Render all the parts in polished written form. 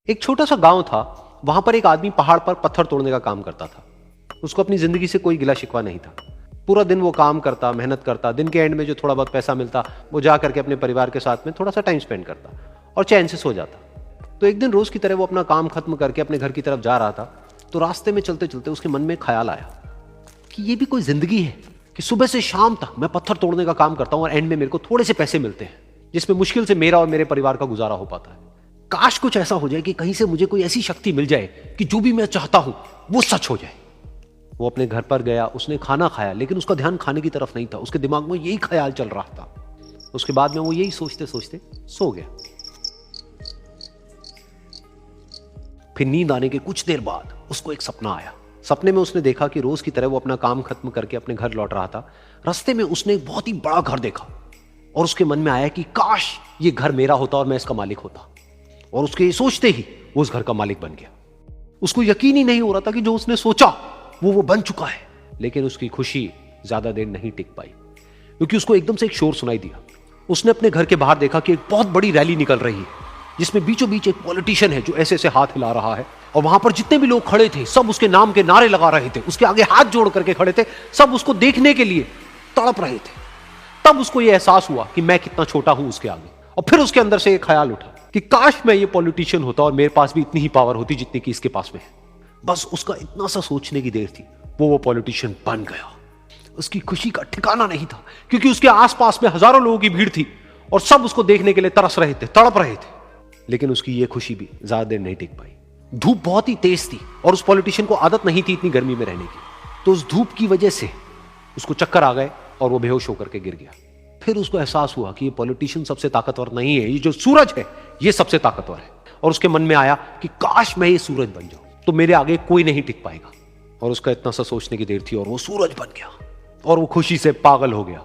एक छोटा सा गांव था। वहां पर एक आदमी पहाड़ पर पत्थर तोड़ने का काम करता था। उसको अपनी जिंदगी से कोई गिला शिकवा नहीं था। पूरा दिन वो काम करता, मेहनत करता, दिन के एंड में जो थोड़ा बहुत पैसा मिलता वो जा करके अपने परिवार के साथ में थोड़ा सा टाइम स्पेंड करता और चैन से सो जाता। तो एक दिन रोज की तरह वो अपना काम खत्म करके अपने घर की तरफ जा रहा था। तो रास्ते में चलते चलते उसके मन में ख्याल आया कि ये भी कोई जिंदगी है कि सुबह से शाम तक मैं पत्थर तोड़ने का काम करता हूं और एंड में मेरे को थोड़े से पैसे मिलते हैं जिसमें मुश्किल से मेरा और मेरे परिवार का गुजारा हो पाता है। काश कुछ ऐसा हो जाए कि कहीं से मुझे कोई ऐसी शक्ति मिल जाए कि जो भी मैं चाहता हूं वो सच हो जाए। वो अपने घर पर गया, उसने खाना खाया, लेकिन उसका ध्यान खाने की तरफ नहीं था। उसके दिमाग में यही ख्याल चल रहा था। उसके बाद में वो यही सोचते सोचते सो गया। फिर नींद आने के कुछ देर बाद उसको एक सपना आया। सपने में उसने देखा कि रोज की तरह वो अपना काम खत्म करके अपने घर लौट रहा था। रास्ते में उसने एक बहुत ही बड़ा घर देखा और उसके मन में आया कि काश ये घर मेरा होता और मैं इसका मालिक होता। और उसके ये सोचते ही वो उस घर का मालिक बन गया। उसको यकीन ही नहीं हो रहा था कि जो उसने सोचा वो बन चुका है। लेकिन उसकी खुशी ज्यादा देर नहीं टिक पाई, क्योंकि उसको एकदम से एक शोर सुनाई दिया। उसने अपने घर के बाहर देखा कि एक बहुत बड़ी रैली निकल रही है जिसमें बीचों बीच एक पॉलिटिशियन है जो ऐसे ऐसे हाथ हिला रहा है। और वहां पर जितने भी लोग खड़े थे सब उसके नाम के नारे लगा रहे थे, उसके आगे हाथ जोड़ करके खड़े थे, सब उसको देखने के लिए तड़प रहे थे। तब उसको यह एहसास हुआ कि मैं कितना छोटा हूं उसके आगे। और फिर उसके अंदर से एक ख्याल उठा कि काश मैं ये पॉलिटिशियन होता और मेरे पास भी इतनी ही पावर होती जितनी कि इसके पास में है। बस उसका इतना सा सोचने की देर थी, वो पॉलिटिशियन बन गया। उसकी खुशी का ठिकाना नहीं था, क्योंकि उसके आसपास में हजारों लोगों की भीड़ थी और सब उसको देखने के लिए तरस रहे थे, तड़प रहे थे। लेकिन उसकी ये खुशी भी ज्यादा देर नहीं टिक पाई। धूप बहुत ही तेज थी और उस पॉलिटिशियन को आदत नहीं थी इतनी गर्मी में रहने की। तो उस धूप की वजह से उसको चक्कर आ गए और वो बेहोश होकर के गिर गया। फिर उसको एहसास हुआ कि ये पॉलिटिशियन सबसे ताकतवर नहीं है, ये जो सूरज है ये सबसे ताकतवर है। और उसके मन में आया कि काश मैं ये सूरज बन जाऊं तो मेरे आगे कोई नहीं टिक पाएगा। और उसका इतना सा सोचने की देर थी और वो सूरज बन गया। और वो खुशी से पागल हो गया,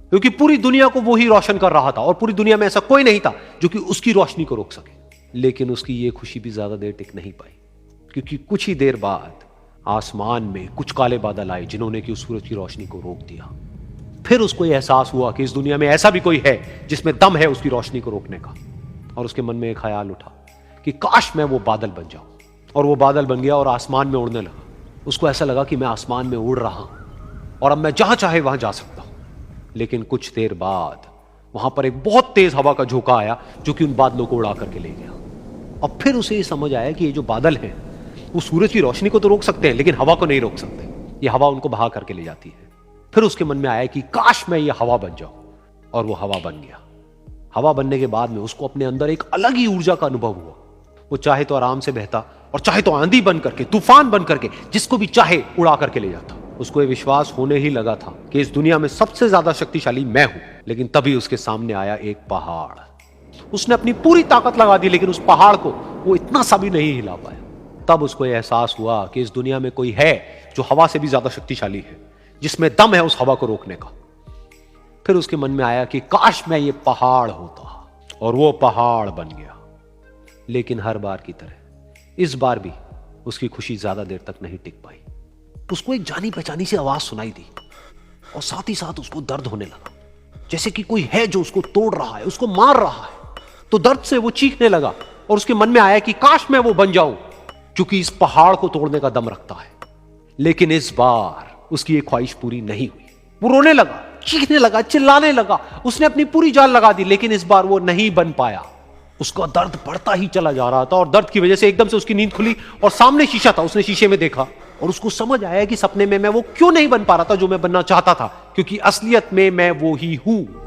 क्योंकि पूरी दुनिया को वो ही रोशन कर रहा था और पूरी दुनिया में ऐसा कोई नहीं था जो कि उसकी रोशनी को रोक सके। लेकिन उसकी ये खुशी भी ज्यादा देर टिक नहीं पाई, क्योंकि कुछ ही देर बाद आसमान में कुछ काले बादल आए जिन्होंने कि उस सूरज की रोशनी को रोक दिया। फिर उसको यह एहसास हुआ कि इस दुनिया में ऐसा भी कोई है जिसमें दम है उसकी रोशनी को रोकने का। और उसके मन में एक ख्याल उठा कि काश मैं वो बादल बन जाऊं। और वो बादल बन गया और आसमान में उड़ने लगा। उसको ऐसा लगा कि मैं आसमान में उड़ रहा हूं और अब मैं जहां चाहे वहां जा सकता हूं। लेकिन कुछ देर बाद वहां पर एक बहुत तेज हवा का झोंका आया जो कि उन बादलों को उड़ा करके ले गया। और फिर उसे ये समझ आया कि ये जो बादल हैं वो सूरज की रोशनी को तो रोक सकते हैं लेकिन हवा को नहीं रोक सकते। ये हवा उनको बहा करके ले जाती है। फिर उसके मन में आया कि काश मैं ये हवा बन जाऊं। और वो हवा बन गया। हवा बनने के बाद में उसको अपने अंदर एक अलग ही ऊर्जा का अनुभव हुआ। वो चाहे तो आराम से बहता और चाहे तो आंधी बन करके, तूफान बन करके, जिसको भी चाहे उड़ा करके ले जाता। उसको ये विश्वास होने ही लगा था कि इस दुनिया में सबसे ज्यादा शक्तिशाली मैं हूं। लेकिन तभी उसके सामने आया एक पहाड़। उसने अपनी पूरी ताकत लगा दी लेकिन उस पहाड़ को वो इतना सा भी नहीं हिला पाया। तब उसको यह एहसास हुआ कि इस दुनिया में कोई है जो हवा से भी ज्यादा शक्तिशाली है, जिसमें दम है उस हवा को रोकने का। फिर उसके मन में आया कि काश मैं ये पहाड़ होता। और वो पहाड़ बन गया। लेकिन हर बार की तरह इस बार भी उसकी खुशी ज्यादा देर तक नहीं टिक पाई। उसको एक जानी पहचानी सी आवाज सुनाई दी और साथ ही साथ उसको दर्द होने लगा, जैसे कि कोई है जो उसको तोड़ रहा है, उसको मार रहा है। तो दर्द से वो चीखने लगा और उसके मन में आया कि काश मैं वो बन जाऊं क्योंकि इस पहाड़ को तोड़ने का दम रखता है। लेकिन इस बार उसकी ये ख्वाहिश पूरी नहीं हुई। वो रोने लगा, चीखने लगा, चिल्लाने लगा। उसने अपनी पूरी जान लगा दी लेकिन इस बार वो नहीं बन पाया। उसका दर्द बढ़ता ही चला जा रहा था और दर्द की वजह से एकदम से उसकी नींद खुली और सामने शीशा था। उसने शीशे में देखा और उसको समझ आया कि सपने में मैं वो क्यों नहीं बन पा रहा था जो मैं बनना चाहता था, क्योंकि असलियत में मैं वो ही हूं।